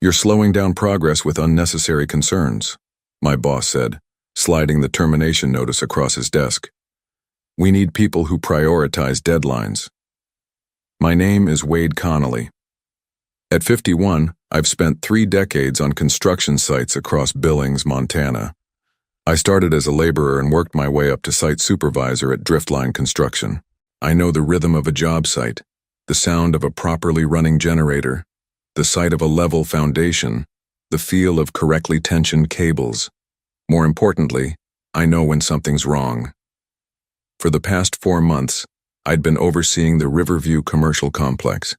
"You're slowing down progress with unnecessary concerns," my boss said, sliding the termination notice across his desk. "We need people who prioritize deadlines." My name is Wade Connolly. At 51, I've spent 3 decades on construction sites across Billings, Montana. I started as a laborer and worked my way up to site supervisor at Driftline Construction. I know the rhythm of a job site, the sound of a properly running generator, the sight of a level foundation, the feel of correctly tensioned cables. More importantly, I know when something's wrong. For the past 4 months, I'd been overseeing the Riverview Commercial Complex,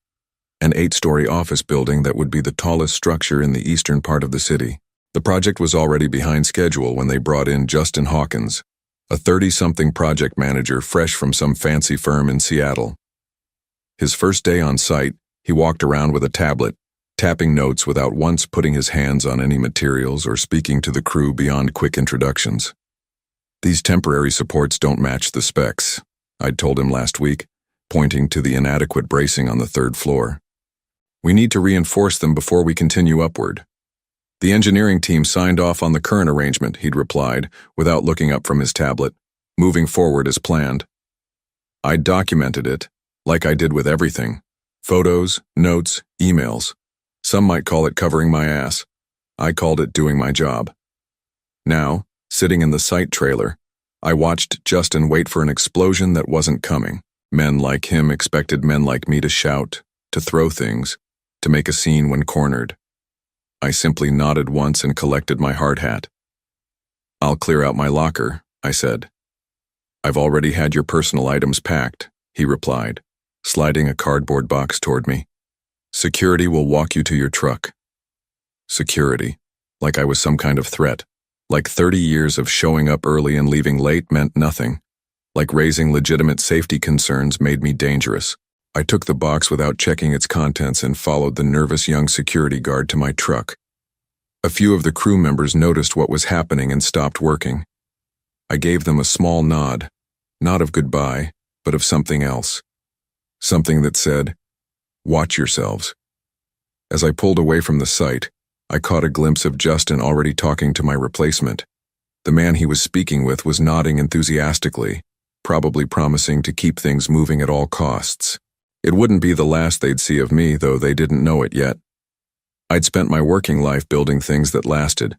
an 8-story office building that would be the tallest structure in the eastern part of the city. The project was already behind schedule when they brought in Justin Hawkins, a 30-something project manager fresh from some fancy firm in Seattle. His first day on site, he walked around with a tablet, tapping notes without once putting his hands on any materials or speaking to the crew beyond quick introductions. "These temporary supports don't match the specs," I'd told him last week, pointing to the inadequate bracing on the 3rd floor. "We need to reinforce them before we continue upward." "The engineering team signed off on the current arrangement," he'd replied, without looking up from his tablet, "moving forward as planned." I documented it, like I did with everything. Photos, notes, emails. Some might call it covering my ass. I called it doing my job. Now, sitting in the site trailer, I watched Justin wait for an explosion that wasn't coming. Men like him expected men like me to shout, to throw things, to make a scene when cornered. I simply nodded once and collected my hard hat. "I'll clear out my locker," I said. "I've already had your personal items packed," he replied, sliding a cardboard box toward me. "Security will walk you to your truck." Security, like I was some kind of threat. Like 30 years of showing up early and leaving late meant nothing. Like raising legitimate safety concerns made me dangerous. I took the box without checking its contents and followed the nervous young security guard to my truck. A few of the crew members noticed what was happening and stopped working. I gave them a small nod, not of goodbye, but of something else. Something that said, "Watch yourselves." As I pulled away from the site, I caught a glimpse of Justin already talking to my replacement. The man he was speaking with was nodding enthusiastically, probably promising to keep things moving at all costs. It wouldn't be the last they'd see of me, though they didn't know it yet. I'd spent my working life building things that lasted.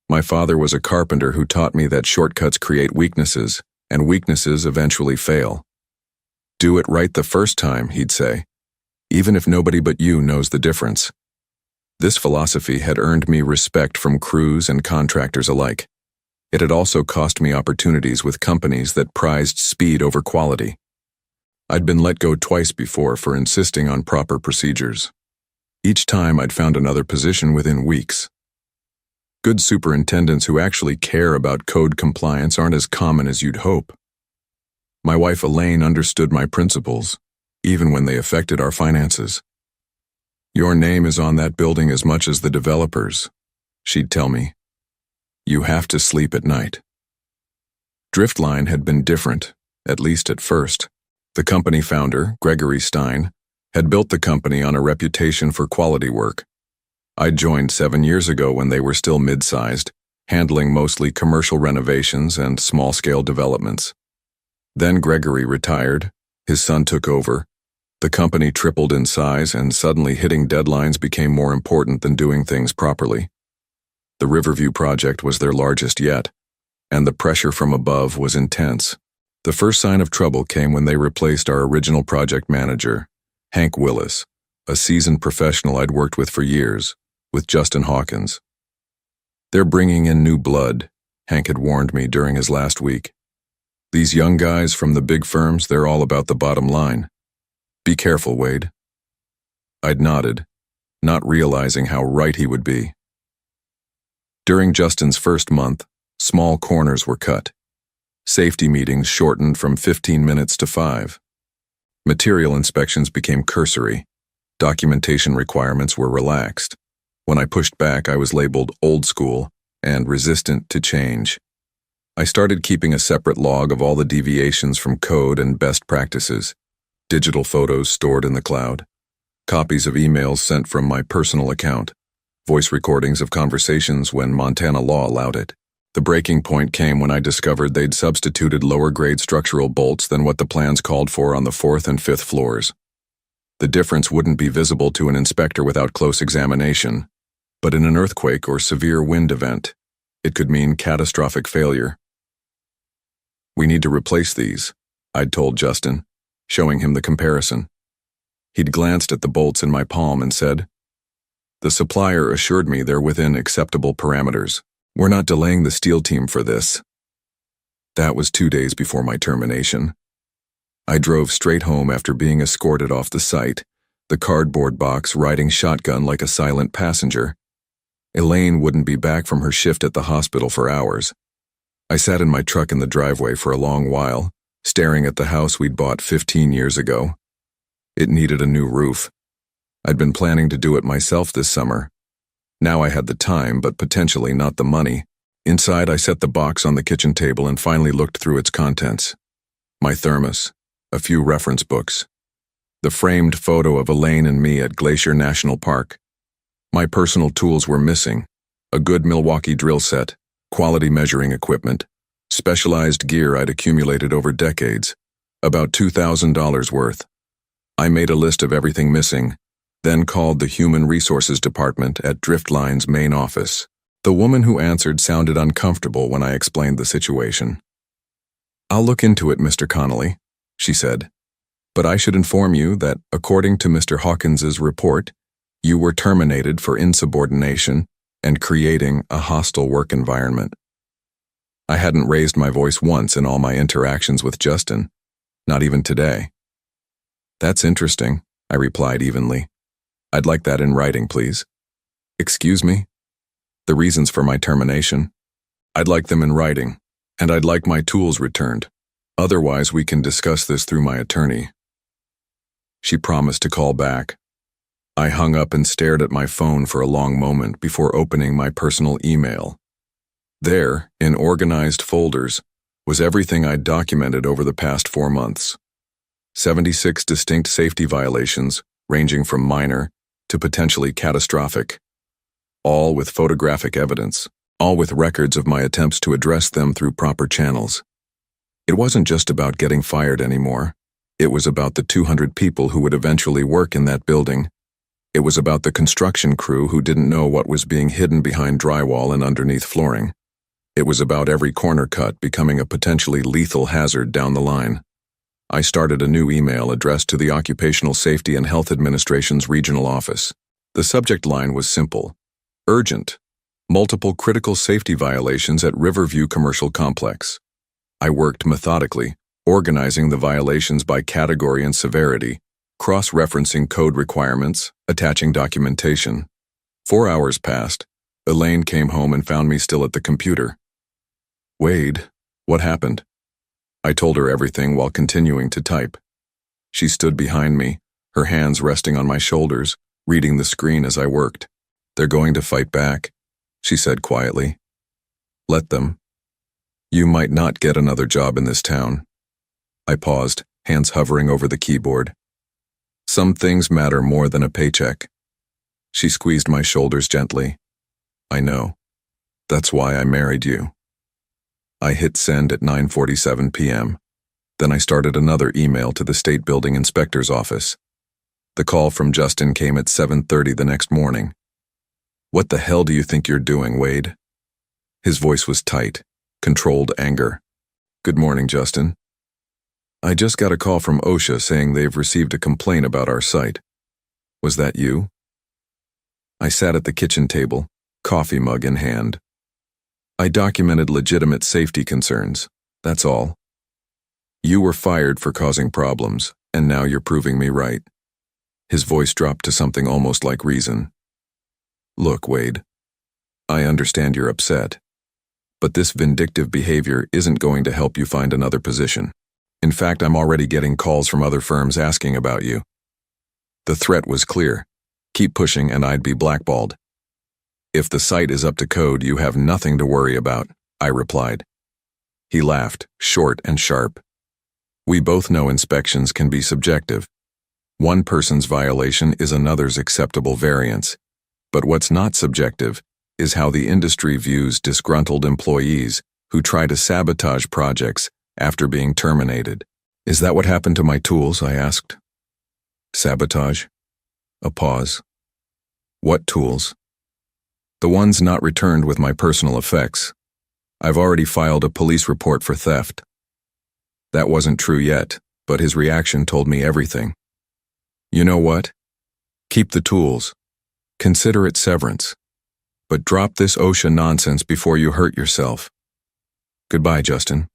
My father was a carpenter who taught me that shortcuts create weaknesses, and weaknesses eventually fail. "Do it right the first time," he'd say, "even if nobody but you knows the difference." This philosophy had earned me respect from crews and contractors alike. It had also cost me opportunities with companies that prized speed over quality. I'd been let go twice before for insisting on proper procedures. Each time I'd found another position within weeks. Good superintendents who actually care about code compliance aren't as common as you'd hope. My wife Elaine understood my principles, even when they affected our finances. "Your name is on that building as much as the developers," she'd tell me. "You have to sleep at night." Driftline had been different, at least at first. The company founder, Gregory Stein, had built the company on a reputation for quality work. I joined 7 years ago when they were still mid-sized, handling mostly commercial renovations and small-scale developments. Then Gregory retired, his son took over, the company tripled in size, and suddenly hitting deadlines became more important than doing things properly. The Riverview project was their largest yet, and the pressure from above was intense. The first sign of trouble came when they replaced our original project manager, Hank Willis, a seasoned professional I'd worked with for years, with Justin Hawkins. "They're bringing in new blood," Hank had warned me during his last week. "These young guys from the big firms, they're all about the bottom line. Be careful, Wade." I'd nodded, not realizing how right he would be. During Justin's first month, small corners were cut. Safety meetings shortened from 15 minutes to 5. Material inspections became cursory. Documentation requirements were relaxed. When I pushed back, I was labeled old school and resistant to change. I started keeping a separate log of all the deviations from code and best practices, digital photos stored in the cloud, copies of emails sent from my personal account, voice recordings of conversations when Montana law allowed it. The breaking point came when I discovered they'd substituted lower-grade structural bolts than what the plans called for on the 4th and 5th floors. The difference wouldn't be visible to an inspector without close examination, but in an earthquake or severe wind event, it could mean catastrophic failure. "We need to replace these," I'd told Justin, showing him the comparison. He'd glanced at the bolts in my palm and said, "The supplier assured me they're within acceptable parameters. We're not delaying the steel team for this." That was 2 days before my termination. I drove straight home after being escorted off the site, the cardboard box riding shotgun like a silent passenger. Elaine wouldn't be back from her shift at the hospital for hours. I sat in my truck in the driveway for a long while, staring at the house we'd bought 15 years ago. It needed a new roof. I'd been planning to do it myself this summer. Now I had the time, but potentially not the money. Inside, I set the box on the kitchen table and finally looked through its contents. My thermos, a few reference books, the framed photo of Elaine and me at Glacier National Park. My personal tools were missing: a good Milwaukee drill set, quality measuring equipment, specialized gear I'd accumulated over decades, about $2,000 worth. I made a list of everything missing, then called the Human Resources Department at Driftline's main office. The woman who answered sounded uncomfortable when I explained the situation. "I'll look into it, Mr. Connolly," she said, "but I should inform you that, according to Mr. Hawkins's report, you were terminated for insubordination and creating a hostile work environment." I hadn't raised my voice once in all my interactions with Justin, not even today. "That's interesting," I replied evenly. "I'd like that in writing, please." "Excuse me?" "The reasons for my termination. I'd like them in writing, and I'd like my tools returned. Otherwise, we can discuss this through my attorney." She promised to call back. I hung up and stared at my phone for a long moment before opening my personal email. There, in organized folders, was everything I'd documented over the past 4 months. 76 distinct safety violations, ranging from minor to potentially catastrophic. All with photographic evidence, all with records of my attempts to address them through proper channels. It wasn't just about getting fired anymore. It was about the 200 people who would eventually work in that building. It was about the construction crew who didn't know what was being hidden behind drywall and underneath flooring. It was about every corner cut becoming a potentially lethal hazard down the line. I started a new email addressed to the Occupational Safety and Health Administration's regional office. The subject line was simple: urgent. Multiple critical safety violations at Riverview Commercial Complex. I worked methodically, organizing the violations by category and severity, cross-referencing code requirements, attaching documentation. 4 hours passed. Elaine came home and found me still at the computer. "Wade, what happened?" I told her everything while continuing to type. She stood behind me, her hands resting on my shoulders, reading the screen as I worked. "They're going to fight back," she said quietly. "Let them. You might not get another job in this town." I paused, hands hovering over the keyboard. "Some things matter more than a paycheck." She squeezed my shoulders gently. "I know. That's why I married you." I hit send at 9:47 p.m. Then I started another email to the State Building Inspector's office. The call from Justin came at 7:30 the next morning. "What the hell do you think you're doing, Wade?" His voice was tight, controlled anger. "Good morning, Justin. I just got a call from OSHA saying they've received a complaint about our site. Was that you?" I sat at the kitchen table, coffee mug in hand. "I documented legitimate safety concerns, that's all. You were fired for causing problems, and now you're proving me right." His voice dropped to something almost like reason. "Look, Wade, I understand you're upset, but this vindictive behavior isn't going to help you find another position. In fact, I'm already getting calls from other firms asking about you." The threat was clear: keep pushing and I'd be blackballed. "If the site is up to code, you have nothing to worry about," I replied. He laughed, short and sharp. "We both know inspections can be subjective. One person's violation is another's acceptable variance. But what's not subjective is how the industry views disgruntled employees who try to sabotage projects after being terminated. Is that what happened to my tools? I asked. Sabotage? A pause. What tools? The ones not returned with my personal effects. I've already filed a police report for theft. That wasn't true yet, but his reaction told me everything. You know what? Keep the tools. Consider it severance. But drop this OSHA nonsense before you hurt yourself. Goodbye, Justin.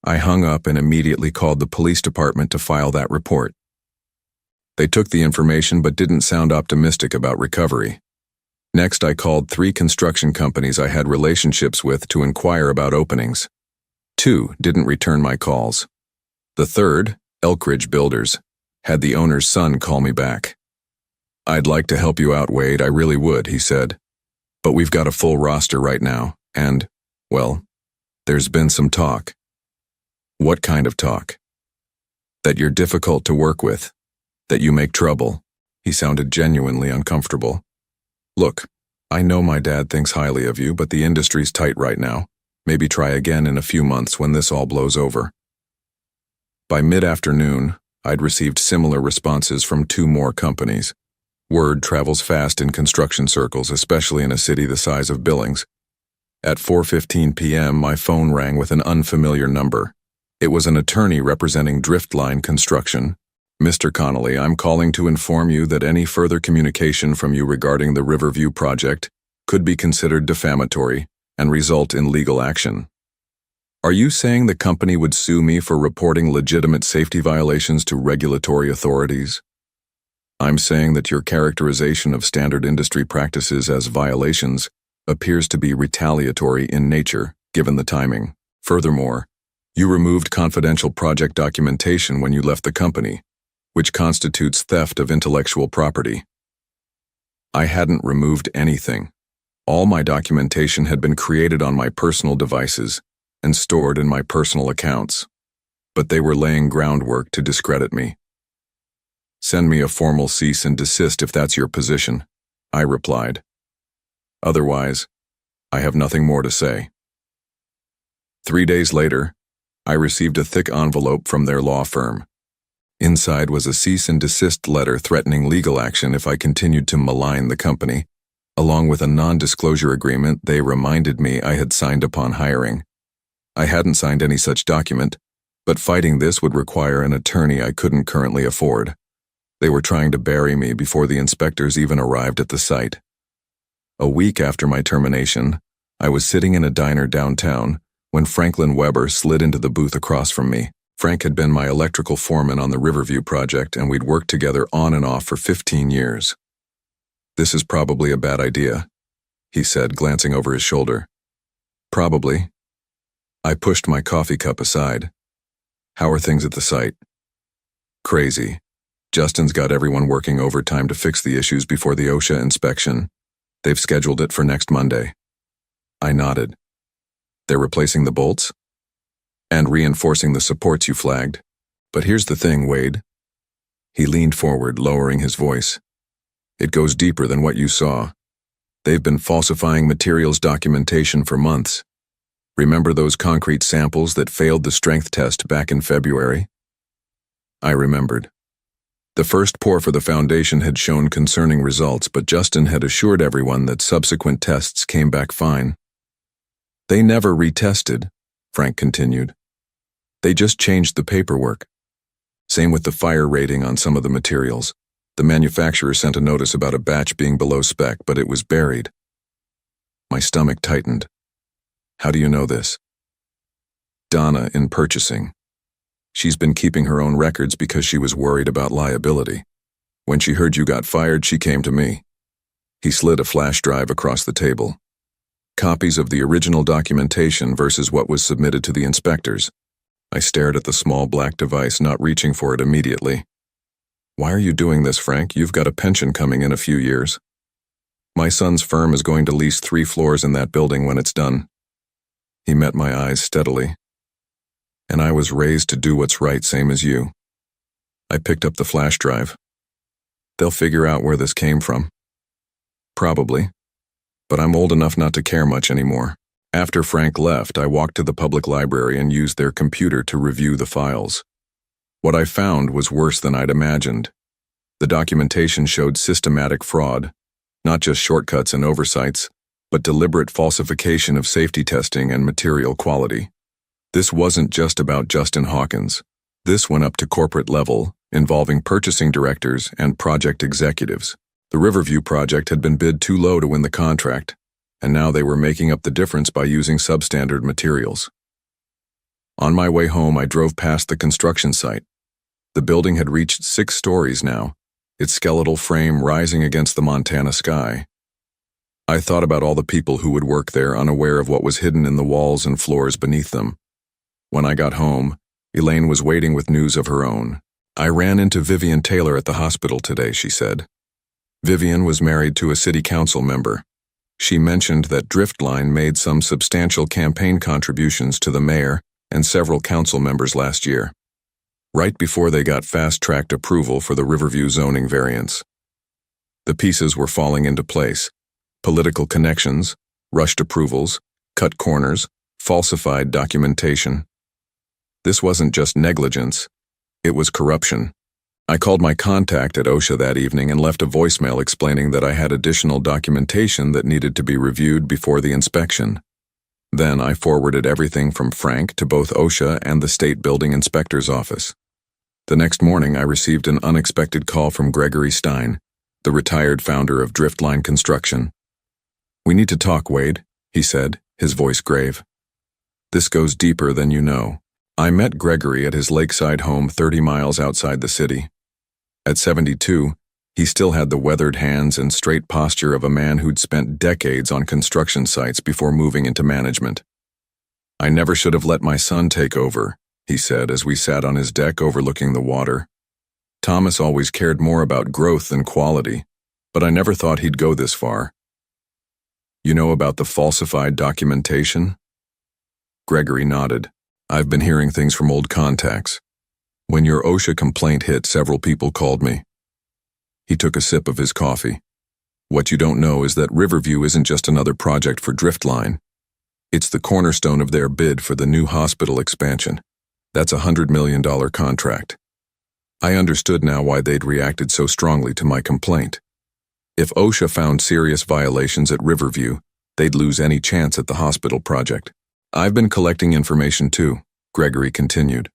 I hung up and immediately called the police department to file that report. They took the information but didn't sound optimistic about recovery. Next, I called 3 construction companies I had relationships with to inquire about openings. 2 didn't return my calls. The third, Elkridge Builders, had the owner's son call me back. I'd like to help you out, Wade, I really would, he said. But we've got a full roster right now, and, well, there's been some talk. What kind of talk? That you're difficult to work with. That you make trouble. He sounded genuinely uncomfortable. Look, I know my dad thinks highly of you, but the industry's tight right now. Maybe try again in a few months when this all blows over. By mid-afternoon, I'd received similar responses from 2 more companies. Word travels fast in construction circles, especially in a city the size of Billings. At 4:15 p.m., my phone rang with an unfamiliar number. It was an attorney representing Driftline Construction. Mr. Connolly, I'm calling to inform you that any further communication from you regarding the Riverview project could be considered defamatory and result in legal action. Are you saying the company would sue me for reporting legitimate safety violations to regulatory authorities? I'm saying that your characterization of standard industry practices as violations appears to be retaliatory in nature, given the timing. Furthermore, you removed confidential project documentation when you left the company, which constitutes theft of intellectual property. I hadn't removed anything. All my documentation had been created on my personal devices and stored in my personal accounts, but they were laying groundwork to discredit me. Send me a formal cease and desist if that's your position, I replied. Otherwise, I have nothing more to say. 3 days later, I received a thick envelope from their law firm. Inside was a cease and desist letter threatening legal action if I continued to malign the company, along with a non-disclosure agreement they reminded me I had signed upon hiring. I hadn't signed any such document, but fighting this would require an attorney I couldn't currently afford. They were trying to bury me before the inspectors even arrived at the site. A week after my termination, I was sitting in a diner downtown when Franklin Weber slid into the booth across from me. Frank had been my electrical foreman on the Riverview project, and we'd worked together on and off for 15 years. This is probably a bad idea, he said, glancing over his shoulder. Probably. I pushed my coffee cup aside. How are things at the site? Crazy. Justin's got everyone working overtime to fix the issues before the OSHA inspection. They've scheduled it for next Monday. I nodded. They're replacing the bolts? And reinforcing the supports you flagged. But here's the thing, Wade. He leaned forward, lowering his voice. It goes deeper than what you saw. They've been falsifying materials documentation for months. Remember those concrete samples that failed the strength test back in February? I remembered. The first pour for the foundation had shown concerning results, but Justin had assured everyone that subsequent tests came back fine. They never retested, Frank continued. They just changed the paperwork. Same with the fire rating on some of the materials. The manufacturer sent a notice about a batch being below spec, but it was buried. My stomach tightened. How do you know this? Donna in purchasing. She's been keeping her own records because she was worried about liability. When she heard you got fired, she came to me. He slid a flash drive across the table. Copies of the original documentation versus what was submitted to the inspectors. I stared at the small black device, not reaching for it immediately. Why are you doing this, Frank? You've got a pension coming in a few years. My son's firm is going to lease 3 floors in that building when it's done. He met my eyes steadily. And I was raised to do what's right, same as you. I picked up the flash drive. They'll figure out where this came from. Probably, but I'm old enough not to care much anymore. After Frank left, I walked to the public library and used their computer to review the files. What I found was worse than I'd imagined. The documentation showed systematic fraud, not just shortcuts and oversights, but deliberate falsification of safety testing and material quality. This wasn't just about Justin Hawkins. This went up to corporate level, involving purchasing directors and project executives. The Riverview project had been bid too low to win the contract, and now they were making up the difference by using substandard materials. On my way home, I drove past the construction site. The building had reached 6 stories now, its skeletal frame rising against the Montana sky. I thought about all the people who would work there, unaware of what was hidden in the walls and floors beneath them. When I got home, Elaine was waiting with news of her own. I ran into Vivian Taylor at the hospital today, she said. Vivian was married to a city council member. She mentioned that Driftline made some substantial campaign contributions to the mayor and several council members last year, right before they got fast-tracked approval for the Riverview zoning variance. The pieces were falling into place: political connections, rushed approvals, cut corners, falsified documentation. This wasn't just negligence, it was corruption. I called my contact at OSHA that evening and left a voicemail explaining that I had additional documentation that needed to be reviewed before the inspection. Then I forwarded everything from Frank to both OSHA and the State Building Inspector's office. The next morning, I received an unexpected call from Gregory Stein, the retired founder of Driftline Construction. "We need to talk, Wade," he said, his voice grave. "This goes deeper than you know." I met Gregory at his lakeside home 30 miles outside the city. At 72, he still had the weathered hands and straight posture of a man who'd spent decades on construction sites before moving into management. "I never should have let my son take over," he said as we sat on his deck overlooking the water. "Thomas always cared more about growth than quality, but I never thought he'd go this far." "You know about the falsified documentation?" Gregory nodded. "I've been hearing things from old contacts. When your OSHA complaint hit, several people called me." He took a sip of his coffee. "What you don't know is that Riverview isn't just another project for Driftline. It's the cornerstone of their bid for the new hospital expansion. That's a $100 million contract." I understood now why they'd reacted so strongly to my complaint. If OSHA found serious violations at Riverview, they'd lose any chance at the hospital project. "I've been collecting information too," Gregory continued.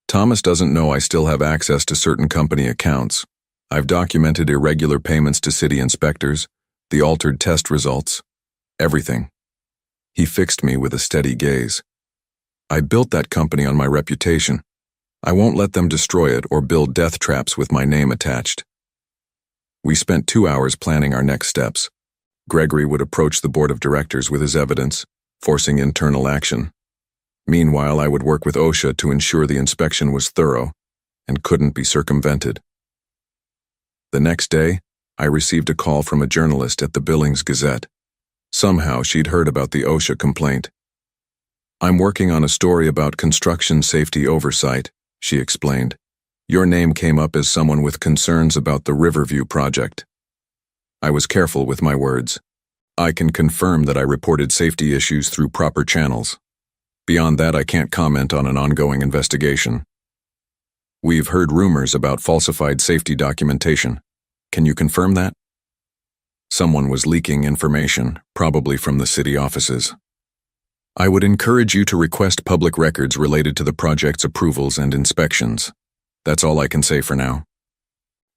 "Thomas doesn't know I still have access to certain company accounts. I've documented irregular payments to city inspectors, the altered test results, everything." He fixed me with a steady gaze. "I built that company on my reputation. I won't let them destroy it or build death traps with my name attached." We spent 2 hours planning our next steps. Gregory would approach the board of directors with his evidence, forcing internal action. Meanwhile, I would work with OSHA to ensure the inspection was thorough and couldn't be circumvented. The next day, I received a call from a journalist at the Billings Gazette. Somehow, she'd heard about the OSHA complaint. "I'm working on a story about construction safety oversight," she explained. "Your name came up as someone with concerns about the Riverview project." I was careful with my words. "I can confirm that I reported safety issues through proper channels. Beyond that, I can't comment on an ongoing investigation." "We've heard rumors about falsified safety documentation. Can you confirm that?" Someone was leaking information, probably from the city offices. "I would encourage you to request public records related to the project's approvals and inspections. That's all I can say for now."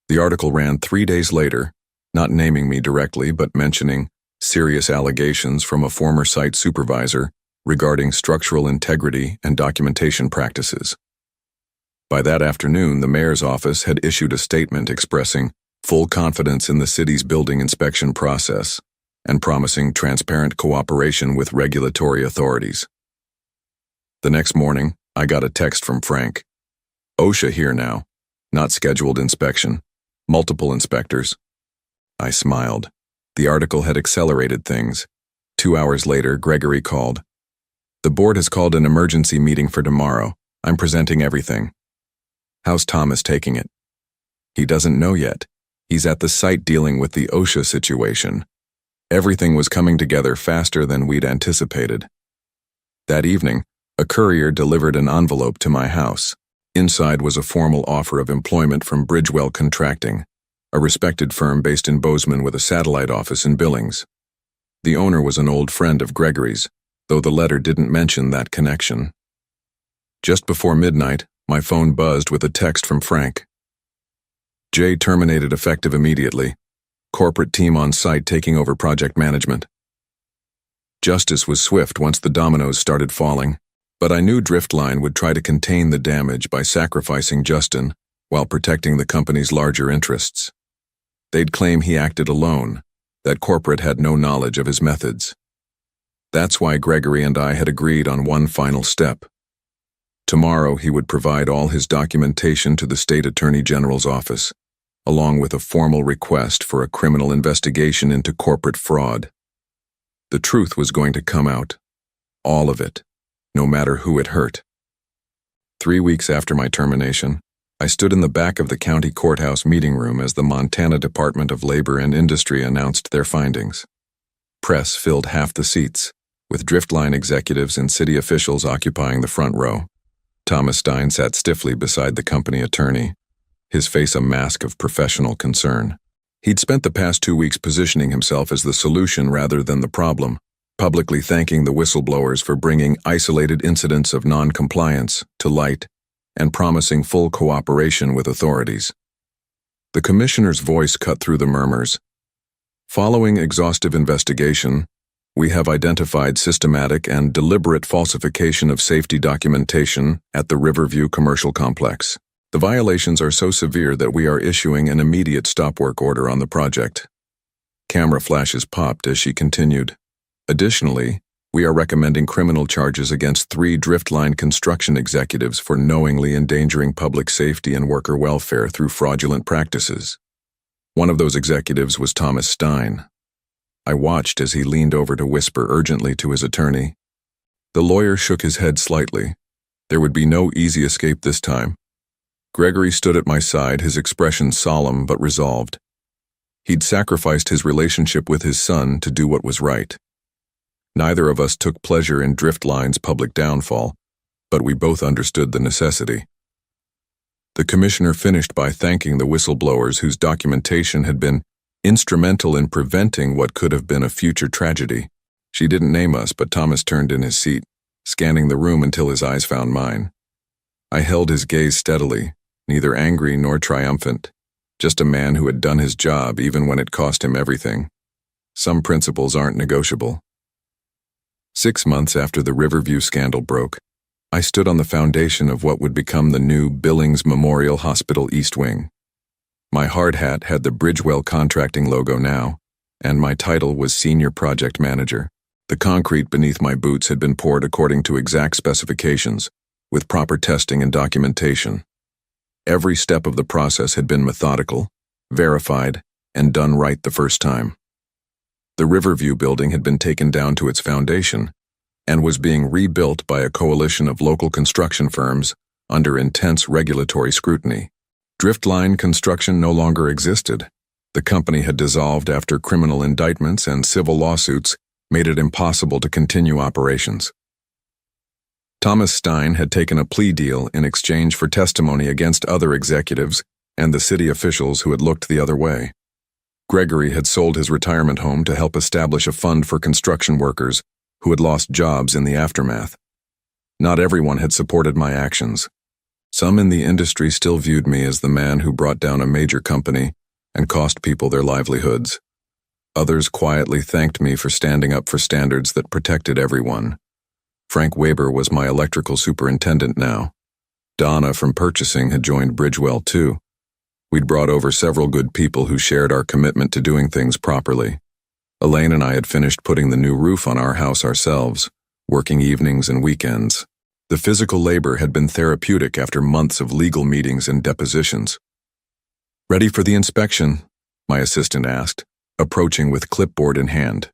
The article ran 3 days later, not naming me directly, but mentioning serious allegations from a former site supervisor regarding structural integrity and documentation practices. By that afternoon, the mayor's office had issued a statement expressing full confidence in the city's building inspection process and promising transparent cooperation with regulatory authorities. The next morning, I got a text from Frank. "OSHA here now. Not scheduled inspection. Multiple inspectors." I smiled. The article had accelerated things. 2 hours later, Gregory called. "The board has called an emergency meeting for tomorrow. I'm presenting everything." "How's Thomas taking it?" "He doesn't know yet. He's at the site dealing with the OSHA situation. Everything was coming together faster than we'd anticipated. That evening, a courier delivered an envelope to my house. Inside was a formal offer of employment from Bridgewell Contracting, a respected firm based in Bozeman with a satellite office in Billings. The owner was an old friend of Gregory's, though the letter didn't mention that connection. Just before midnight, my phone buzzed with a text from Frank. Jay terminated effective immediately. Corporate team on site taking over project management. Justice was swift once the dominoes started falling, but I knew Driftline would try to contain the damage by sacrificing Justin while protecting the company's larger interests. They'd claim he acted alone, that corporate had no knowledge of his methods. That's why Gregory and I had agreed on one final step. Tomorrow he would provide all his documentation to the State Attorney General's office, along with a formal request for a criminal investigation into corporate fraud. The truth was going to come out. All of it, no matter who it hurt. 3 weeks after my termination, I stood in the back of the county courthouse meeting room as the Montana Department of Labor and Industry announced their findings. Press filled half the seats, with Driftline executives and city officials occupying the front row. Thomas Stein sat stiffly beside the company attorney, his face a mask of professional concern. He'd spent the past 2 weeks positioning himself as the solution rather than the problem, publicly thanking the whistleblowers for bringing isolated incidents of non-compliance to light and promising full cooperation with authorities. The commissioner's voice cut through the murmurs. Following exhaustive investigation, we have identified systematic and deliberate falsification of safety documentation at the Riverview Commercial Complex. The violations are so severe that we are issuing an immediate stop work order on the project. Camera flashes popped as she continued. Additionally, we are recommending criminal charges against 3 Driftline construction executives for knowingly endangering public safety and worker welfare through fraudulent practices. One of those executives was Thomas Stein. I watched as he leaned over to whisper urgently to his attorney. The lawyer shook his head slightly. There would be no easy escape this time. Gregory stood at my side, his expression solemn but resolved. He'd sacrificed his relationship with his son to do what was right. Neither of us took pleasure in Driftline's public downfall, but we both understood the necessity. The commissioner finished by thanking the whistleblowers whose documentation had been instrumental in preventing what could have been a future tragedy. She didn't name us, but Thomas turned in his seat, scanning the room until his eyes found mine. I held his gaze steadily, neither angry nor triumphant, just a man who had done his job even when it cost him everything. Some principles aren't negotiable. 6 months after the Riverview scandal broke, I stood on the foundation of what would become the new Billings Memorial Hospital East Wing. My hard hat had the Bridgewell Contracting logo now, and my title was Senior Project Manager. The concrete beneath my boots had been poured according to exact specifications, with proper testing and documentation. Every step of the process had been methodical, verified, and done right the first time. The Riverview building had been taken down to its foundation and was being rebuilt by a coalition of local construction firms under intense regulatory scrutiny. Driftline Construction no longer existed. The company had dissolved after criminal indictments and civil lawsuits made it impossible to continue operations. Thomas Stein had taken a plea deal in exchange for testimony against other executives and the city officials who had looked the other way. Gregory had sold his retirement home to help establish a fund for construction workers who had lost jobs in the aftermath. Not everyone had supported my actions. Some in the industry still viewed me as the man who brought down a major company and cost people their livelihoods. Others quietly thanked me for standing up for standards that protected everyone. Frank Weber was my electrical superintendent now. Donna from purchasing had joined Bridgewell too. We'd brought over several good people who shared our commitment to doing things properly. Elaine and I had finished putting the new roof on our house ourselves, working evenings and weekends. The physical labor had been therapeutic after months of legal meetings and depositions. "Ready for the inspection?" my assistant asked, approaching with clipboard in hand.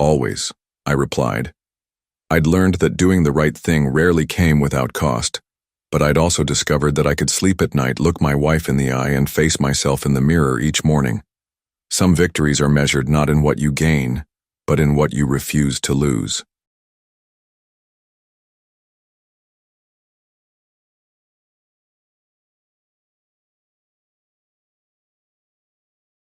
"Always," I replied. I'd learned that doing the right thing rarely came without cost, but I'd also discovered that I could sleep at night, look my wife in the eye, and face myself in the mirror each morning. Some victories are measured not in what you gain, but in what you refuse to lose.